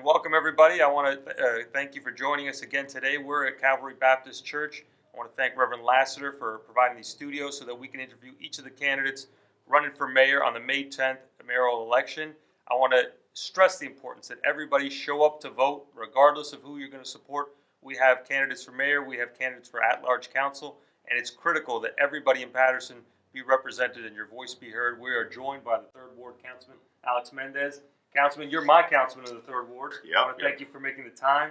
welcome everybody. I want to thank you for joining us again today. We're at Calvary Baptist Church. I want to thank Reverend Lassiter for providing these studios so that we can interview each of the candidates running for mayor on the May 10th mayoral election. I want to stress the importance that everybody show up to vote, regardless of who you're going to support. We have candidates for mayor, we have candidates for at-large council, and it's critical that everybody in Paterson be represented and your voice be heard. We are joined by the 3rd Ward Councilman, Mendez. Councilman, you're my councilman of the 3rd Ward. I want to thank you for making the time.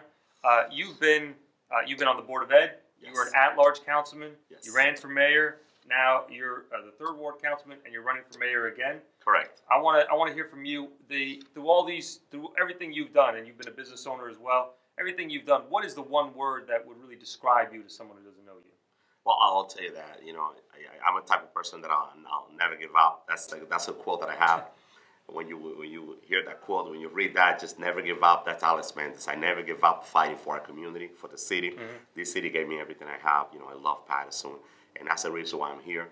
You've been on the Board of Ed. Yes. You were an at-large councilman. Yes. You ran for mayor. Now you're the 3rd Ward councilman, and you're running for mayor again. Correct. I want to hear from you. Through everything you've done, and you've been a business owner as well. Everything you've done. What is the one word that would really describe you to someone who doesn't know you? Well, I'll tell you that. I'm a type of person that I'll never give up. That's a quote that I have. When you hear that quote, when you read that, just never give up. That's Alex Mendez. I never give up fighting for our community, for the city. Mm-hmm. This city gave me everything I have. I love Paterson, and that's the reason why I'm here.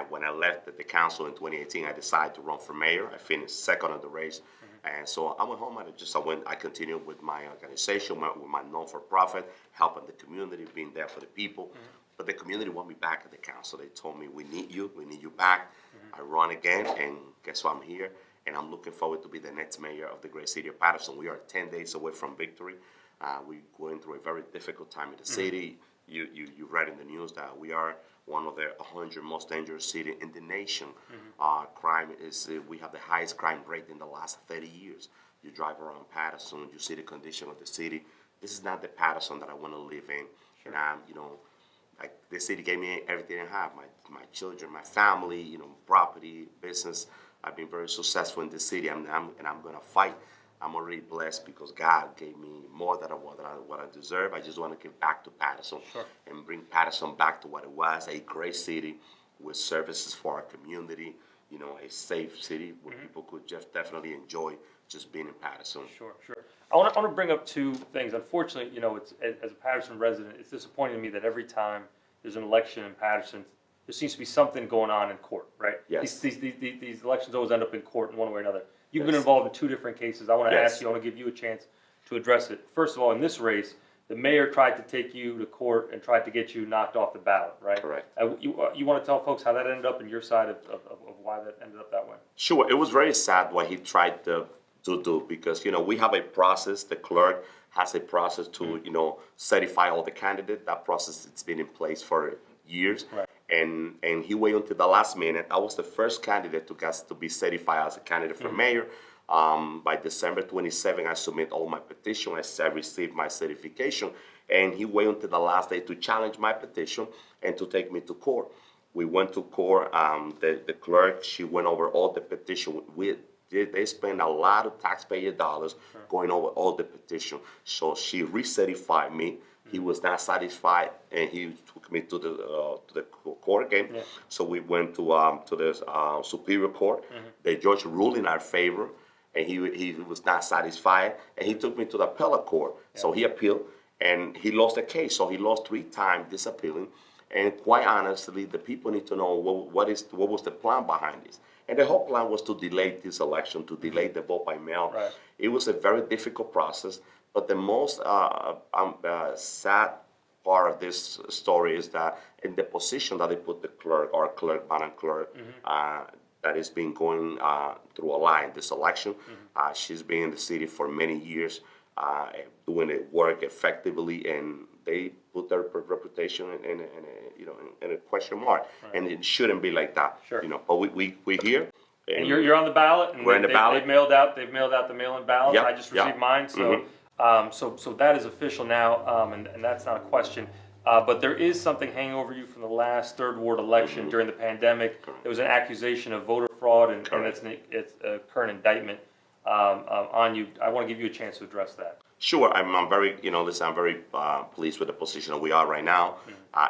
When I left the council in 2018, I decided to run for mayor. I finished second in the race, and so I went home and I continued with my organization, with my non-for-profit, helping the community, being there for the people. Mm-hmm. But the community want me back at the council. They told me, we need you back. Mm-hmm. I run again, and guess what? I'm here, and I'm looking forward to be the next mayor of the great city of Paterson. We are 10 days away from victory. We're going through a very difficult time in the city. You read in the news that we are one of the 100 most dangerous cities in the nation. Crime is, we have the highest crime rate in the last 30 years. You drive around Paterson, you see the condition of the city. This is not the Paterson that I want to live in. Sure. And the city gave me everything I have, my children, my family, property, business. I've been very successful in this city, and I'm going to fight. I'm already blessed because God gave me more than what I deserve. I just want to give back to Paterson. Sure. And bring Paterson back to what it was, a great city with services for our community, a safe city where people could just definitely enjoy just being in Paterson. Sure. I want to bring up two things. Unfortunately, it's, as a Paterson resident, it's disappointing to me that every time there's an election in Paterson, there seems to be something going on in court, right? Yes. These elections always end up in court in one way or another. You've been involved in 2 different cases. I want to ask you, I want to give you a chance to address it. First of all, in this race, the mayor tried to take you to court and tried to get you knocked off the ballot, right? Correct. You want to tell folks how that ended up in your side of why that ended up that way? Sure. It was very sad what he tried to do because, we have a process. The clerk has a process to, certify all the candidates. That process has been in place for years. Right. And he waited until the last minute. I was the first candidate to be certified as a candidate for mayor. By December 27, I submit all my petition. I received my certification. And he waited until the last day to challenge my petition and to take me to court. We went to court. The clerk, she went over all the petition. They spent a lot of taxpayer dollars going over all the petition. So she recertified me. He was not satisfied, and he took me to the court again. Yeah. So we went to the Superior Court. The judge ruled in our favor, and he was not satisfied, and he took me to the appellate court. Yeah. So he appealed, and he lost the case. So he lost 3 times this appealing. And quite honestly, the people need to know what was the plan behind this. And the whole plan was to delay this election, to delay the vote by mail. Right. It was a very difficult process. But the most sad part of this story is that in the position that they put the clerk, Madam Clerk, that has been going through a lot in this election. She's been in the city for many years, doing the work effectively, and they put their reputation in a question mark. Right. And it shouldn't be like that. Sure. But we're here. And you're on the ballot. And we're in the ballot. They've mailed out the mail-in ballots. Yep. I just received mine. So. So that is official now, and that's not a question. But there is something hanging over you from the last 3rd Ward election during the pandemic. There was an accusation of voter fraud, and it's a current indictment on you. I want to give you a chance to address that. Sure, I'm very, I'm very pleased with the position that we are right now.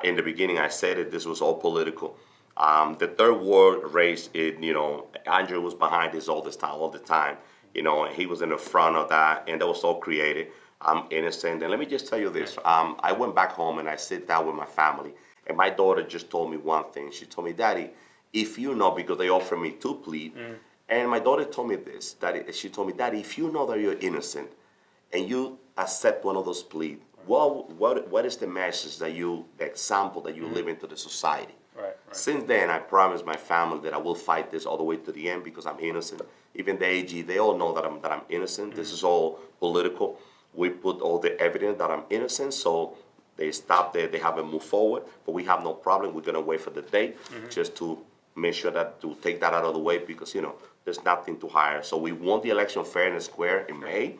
In the beginning, I said that this was all political. The 3rd Ward race, Andrew was behind this all the time. He was in the front of that, and that was all created. I'm innocent. And let me just tell you this. I went back home, and I sit down with my family, and my daughter just told me one thing. She told me, Daddy, if you know, because they offered me to plead, and my daughter told me this, Daddy, she told me, Daddy, if you know that you're innocent, and you accept one of those pleas, what is the message that the example that you live into the society? Right. Since then, I promised my family that I will fight this all the way to the end because I'm innocent. Even the AG, they all know that I'm innocent. This is all political. We put all the evidence that I'm innocent, so they stop there. They haven't moved forward, but we have no problem. We're gonna wait for the date just to make sure to take that out of the way because there's nothing to hire. So we won the election fair and square in May.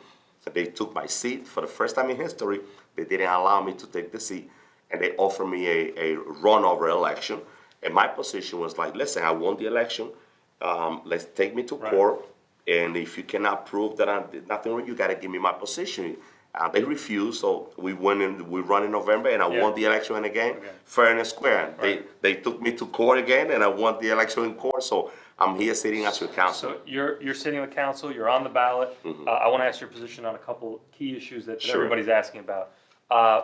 They took my seat for the first time in history. They didn't allow me to take the seat, and they offered me a runover election. And my position was like, listen, I won the election. Let's take me to court, and if you cannot prove that I did nothing wrong, you got to give me my position. They refused, so we run in November, and I won the election and again, fair and square. They took me to court again, and I won the election in court. So I'm here sitting as your counsel. So you're sitting on the council. You're on the ballot. I want to ask your position on a couple key issues that everybody's asking about.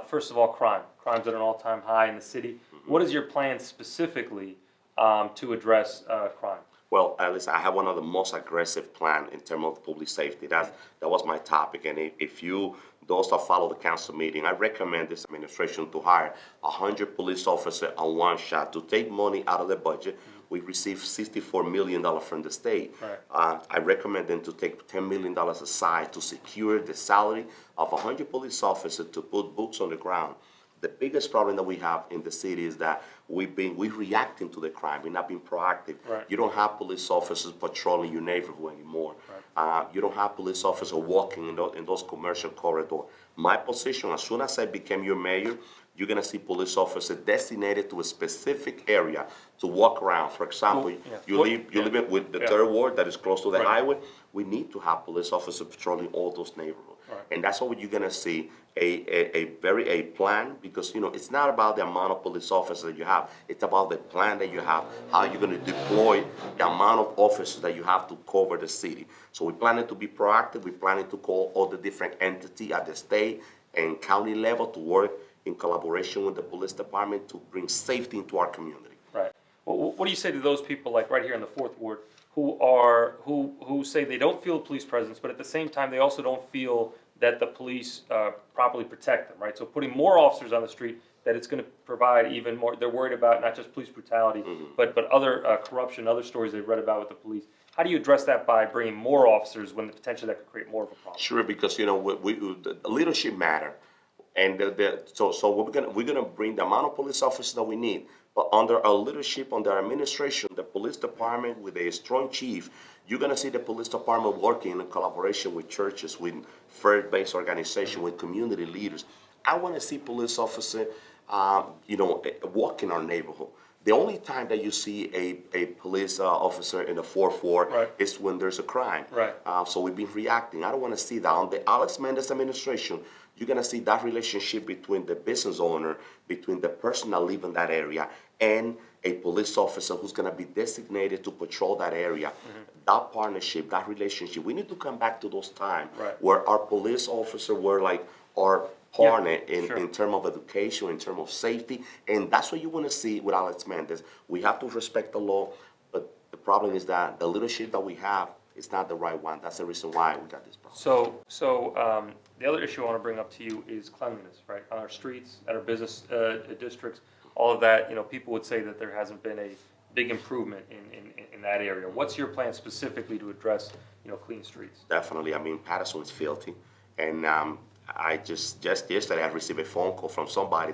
First of all, crime. Crime's at an all-time high in the city. What is your plan specifically to address crime? Well, listen, I have one of the most aggressive plan in terms of public safety. That was my topic. And if those that follow the council meeting, I recommend this administration to hire 100 police officers on one shot to take money out of the budget. We received $64 million from the state. I recommend them to take $10 million aside to secure the salary of 100 police officers to put boots on the ground. The biggest problem that we have in the city is that we're reacting to the crime. We're not being proactive. You don't have police officers patrolling your neighborhood anymore. You don't have police officers walking in those commercial corridors. My position, as soon as I became your mayor, you're going to see police officers designated to a specific area to walk around. For example, you live with the third ward that is close to the highway. We need to have police officers patrolling all those neighborhoods. And that's what you're going to see, a plan, because it's not about the amount of police officers that you have. It's about the plan that you have, how you're going to deploy the amount of officers that you have to cover the city. So we're planning to be proactive. We're planning to call all the different entities at the state and county level to work in collaboration with the police department to bring safety into our community. Right. Well, what do you say to those people, like right here in the fourth ward, who say they don't feel a police presence, but at the same time they also don't feel that the police properly protect them, right? So putting more officers on the street, that it's going to provide even more. They're worried about not just police brutality, but other corruption, other stories they've read about with the police. How do you address that by bringing more officers when potentially that could create more of a problem? Sure, because the leadership matter, and so we're gonna bring the amount of police officers that we need. But under our leadership, under our administration, the police department with a strong chief, you're going to see the police department working in collaboration with churches, with faith-based organizations, with community leaders. I want to see police officers, walk in our neighborhood. The only time that you see a police officer in the 4th ward is when there's a crime. So we've been reacting. I don't want to see that. On the Alex Mendez administration, you're going to see that relationship between the business owner, between the person that lives in that area, and a police officer who's going to be designated to patrol that area. That partnership, that relationship, we need to come back to those times where our police officers were like our partner in terms of education, in terms of safety, and that's what you want to see with Alex Mendez. We have to respect the law, but the problem is that the leadership that we have is not the right one. That's the reason why we got this problem. So the other issue I want to bring up to you is cleanliness, right? On our streets, at our business districts, all of that, people would say that there hasn't been a big improvement in that area. What's your plan specifically to address, clean streets? Definitely. I mean, Paterson is filthy, and I just yesterday I received a phone call from somebody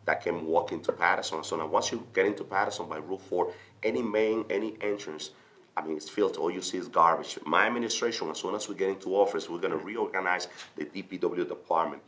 that came walking to Paterson. So now once you get into Paterson by Route 4, any entrance, I mean, it's filthy. All you see is garbage. My administration, as soon as we get into office, we're going to reorganize the DPW department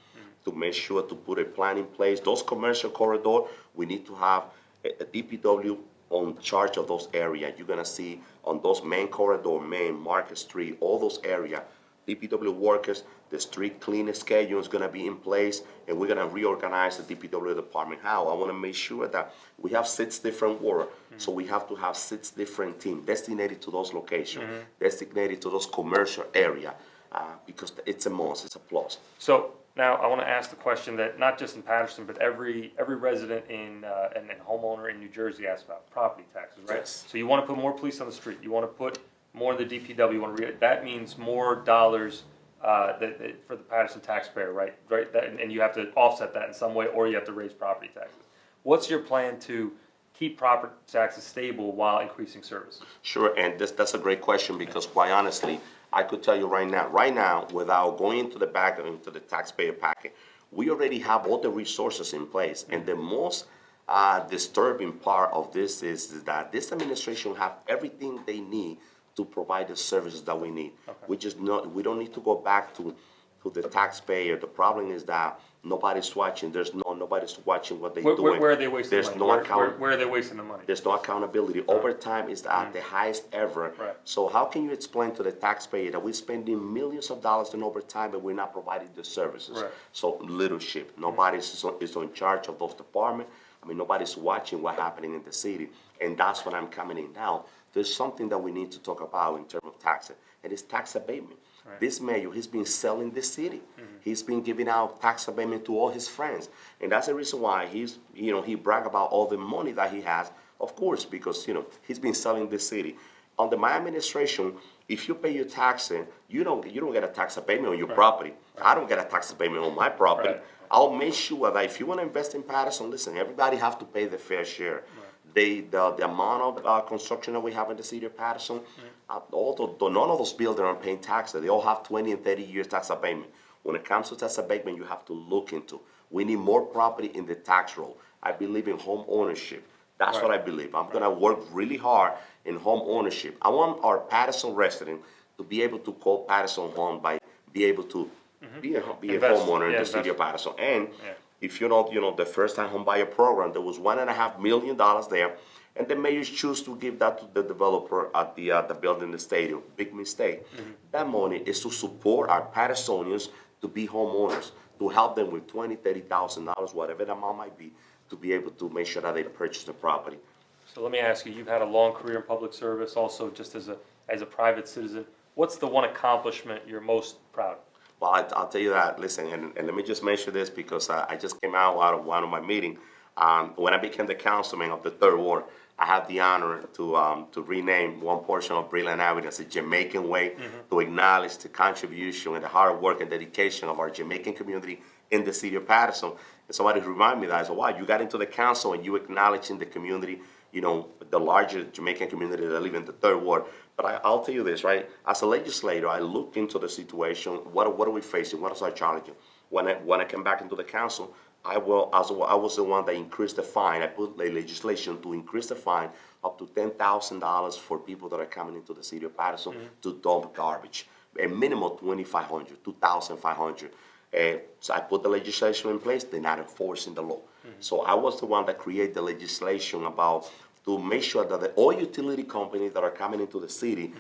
to make sure to put a plan in place. Those commercial corridors, we need to have a DPW on charge of those areas. You're going to see on those main corridor, Main, Market Street, all those areas, DPW workers, the street cleaning schedule is going to be in place, and we're going to reorganize the DPW department. How? I want to make sure that we have 6 different wards, so we have to have 6 different teams designated to those locations, designated to those commercial areas, because it's a must, it's a plus. So now I want to ask the question that not just in Paterson, but every resident and homeowner in New Jersey asks about: property taxes, right? Yes. So you want to put more police on the street, you want to put more in the DPW, that means more dollars for the Paterson taxpayer, right? Right, and you have to offset that in some way, or you have to raise property taxes. What's your plan to keep property taxes stable while increasing services? Sure, and that's a great question because quite honestly, I could tell you right now, without going into the back and into the taxpayer packet, we already have all the resources in place. And the most disturbing part of this is that this administration have everything they need to provide the services that we need. Okay. We don't need to go back to the taxpayer. The problem is that nobody's watching. Nobody's watching what they're doing. Where are they wasting There's the money? No where are they wasting the money? There's no accountability. Overtime is at the highest ever. Right. So how can you explain to the taxpayer that we're spending millions of dollars in overtime but we're not providing the services? Right. So leadership. Nobody is in charge of those departments. I mean, nobody's watching what's happening in the city. And that's what I'm coming in now. There's something that we need to talk about in terms of taxes, and it's tax abatement. Right. This mayor, he's been selling the city. He's been giving out tax abatement to all his friends. And that's the reason why he brag about all the money that he has, of course, because, he's been selling the city. Under my administration, if you pay your taxes, you don't get a tax abatement on your property. Right. I don't get a tax abatement on my property. Right. I'll make sure that if you want to invest in Paterson, listen, everybody have to pay the fair share. Right. The amount of construction that we have in the city of Paterson, none of those buildings are paying taxes. They all have 20 and 30 years tax abatement. When it comes to tax abatement, you have to look into. We need more property in the tax roll. I believe in home ownership. That's what I believe. I'm going to work really hard in home ownership. I want our Paterson resident to be able to call Paterson home by be able to be a homeowner in the city of Paterson. And if you know, the first time home buyer program, there was $1.5 million there, and the mayors choose to give that to the developer at the building the stadium. Big mistake. That money is to support our Pattersonians to be homeowners, to help them with $20,000, $30,000, whatever the amount might be, to be able to make sure that they purchase the property. So let me ask you, you've had a long career in public service, also just as a private citizen. What's the one accomplishment you're most proud of? Well, I'll tell you that. Listen, and let me just mention this because I just came out of one of my meetings. When I became the councilman of the 3rd Ward, I had the honor to rename one portion of Brilliant Avenue as a Jamaican way to acknowledge the contribution and the hard work and dedication of our Jamaican community in the city of Paterson. And somebody reminded me that I said, wow, you got into the council and you acknowledging the community, the larger Jamaican community that live in the 3rd Ward. But I'll tell you this, right? As a legislator, I looked into the situation. What are we facing? What is our challenge? When I came back into the council, I was the one that increased the fine. I put the legislation to increase the fine up to $10,000 for people that are coming into the city of Paterson to dump garbage. A minimum $2,500, $2,500. So I put the legislation in place. They're not enforcing the law. So I was the one that created the legislation about to make sure that all utility companies that are coming into the city,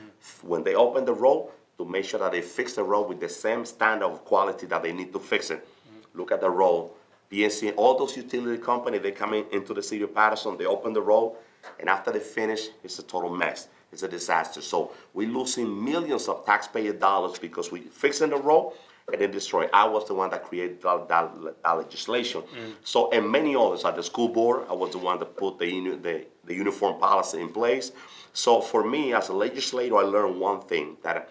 when they open the road, to make sure that they fix the road with the same standard of quality that they need to fix it. Look at the road. PNC, all those utility companies, they come into the city of Paterson, they open the road, and after they finish, it's a total mess. It's a disaster. So we're losing millions of taxpayer dollars because we're fixing the road and then destroy. I was the one that created that legislation. So, and many others at the school board, I was the one that put the uniform policy in place. So for me, as a legislator, I learned one thing, that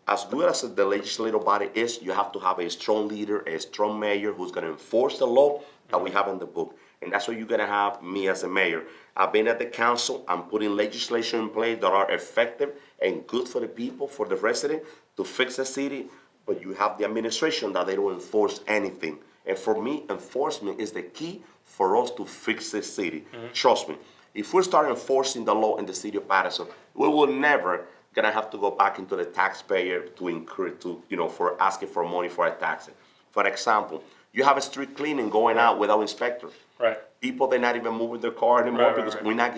as good as the legislative body is, you have to have a strong leader, a strong mayor who's going to enforce the law that we have in the book. And that's what you're going to have me as a mayor. I've been at the council. I'm putting legislation in place that are effective and good for the people, for the resident, to fix the city. But you have the administration that they don't enforce anything. And for me, enforcement is the key for us to fix the city. Trust me. If we start enforcing the law in the city of Paterson, we will never gonna have to go back into the taxpayer for asking for money for a tax. For example, you have a street cleaning going out without inspectors. Right. People, they're not even moving their car anymore because we're not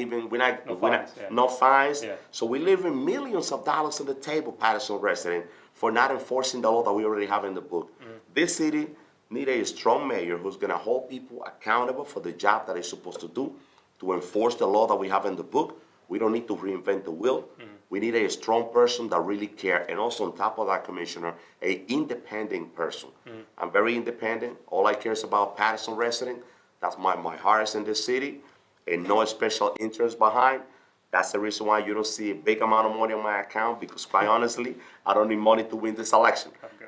no fines. Yeah. So we're leaving millions of dollars on the table, Paterson resident, for not enforcing the law that we already have in the book. This city needs a strong mayor who's gonna hold people accountable for the job that they're supposed to do, to enforce the law that we have in the book. We don't need to reinvent the wheel. We need a strong person that really cares, and also on top of that, Commissioner, an independent person. I'm very independent. All I care is about Paterson resident. That's my heart is in this city, and no special interest behind. That's the reason why you don't see a big amount of money on my account, because quite honestly, I don't need money to win this election. Okay.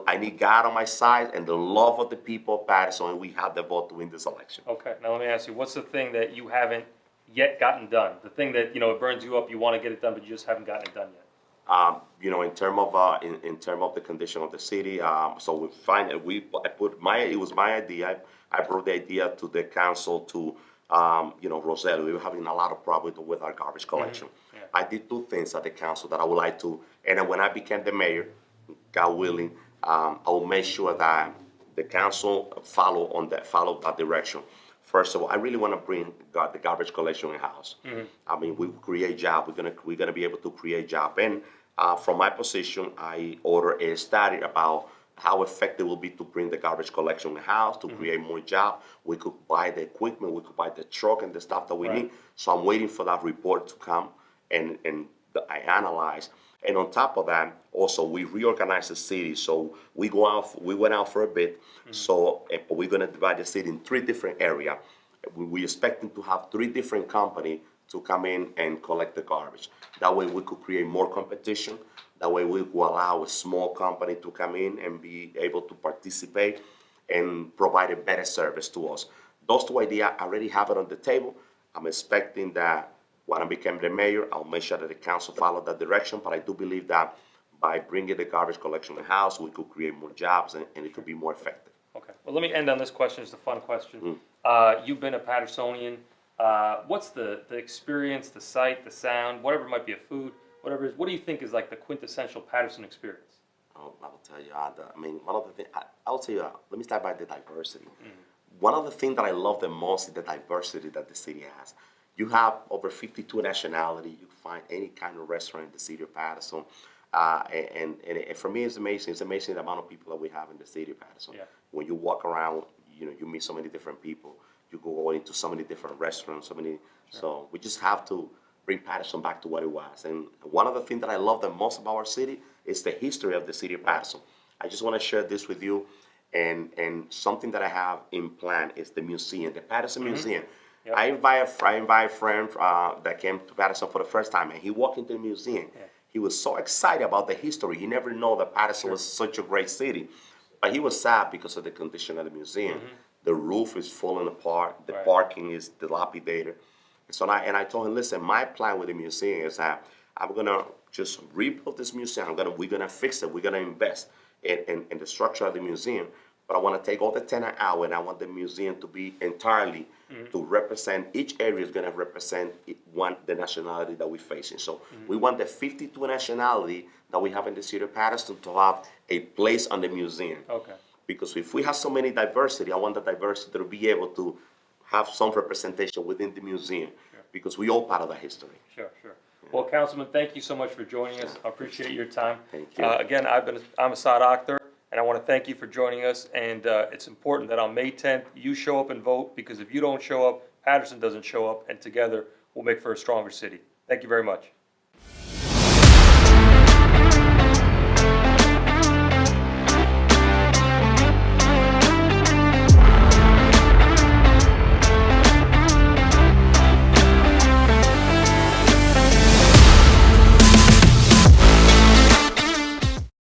I need God on my side and the love of the people of Paterson, and we have the vote to win this election. Okay, now let me ask you, what's the thing that you haven't yet gotten done? The thing that, it burns you up, you want to get it done, but you just haven't gotten it done yet? In terms of in term of the condition of the city, so we find it was my idea. I brought the idea to the council to Rosello. We were having a lot of problems with our garbage collection. Yeah. I did two things at the council that I would like to, and then when I became the mayor, God willing, I will make sure that the council follow that direction. First of all, I really want to bring the garbage collection in house. I mean, we create job. We're gonna be able to create job. And from my position, I order a study about how effective it will be to bring the garbage collection in house to create more job. We could buy the equipment, we could buy the truck and the stuff that we need. So I'm waiting for that report to come, and I analyze. And on top of that, also we reorganize the city. So we went out for a bit. So we're gonna divide the city in 3 different areas. We expecting to have 3 different companies to come in and collect the garbage. That way we could create more competition. That way we will allow a small company to come in and be able to participate and provide a better service to us. Those 2 ideas, I already have it on the table. I'm expecting that when I become the mayor, I'll make sure that the council follow that direction. But I do believe that by bringing the garbage collection in house, we could create more jobs and it could be more effective. Okay, well, let me end on this question. It's a fun question. You've been a Patersonian. What's the experience, the sight, the sound, whatever it might be, a food, whatever it is, what do you think is like the quintessential Paterson experience? I will tell you, one of the things, I will tell you, let me start by the diversity. One of the things that I love the most is the diversity that the city has. You have over 52 nationalities. You can find any kind of restaurant in the city of Paterson. And for me, it's amazing. It's amazing the amount of people that we have in the city of Paterson. Yeah. When you walk around, you meet so many different people. You go into so many different restaurants, So we just have to bring Paterson back to what it was. And one of the things that I love the most about our city is the history of the city of Paterson. I just want to share this with you. And something that I have in plan is the museum, the Paterson Museum. Yep. I invite a friend that came to Paterson for the first time, and he walked into the museum. Yeah. He was so excited about the history. He never knew that Paterson was such a great city. But he was sad because of the condition of the museum. The roof is falling apart. The parking is dilapidated. So I told him, listen, my plan with the museum is that I'm going to just rebuild this museum. We're going to fix it. We're going to invest in the structure of the museum. But I want to take all the tenant out, and I want the museum to be entirely to represent, each area is going to represent the nationality that we're facing. So we want the 52 nationality that we have in the city of Paterson to have a place on the museum. Okay. Because if we have so many diversity, I want the diversity to be able to have some representation within the museum, because we all part of the history. Sure. Well, Councilman, thank you so much for joining us. I appreciate your time. Thank you. Again, I'm Assad Akhter, and I want to thank you for joining us. And it's important that on May 10th, you show up and vote, because if you don't show up, Paterson doesn't show up, and together we'll make for a stronger city. Thank you very much.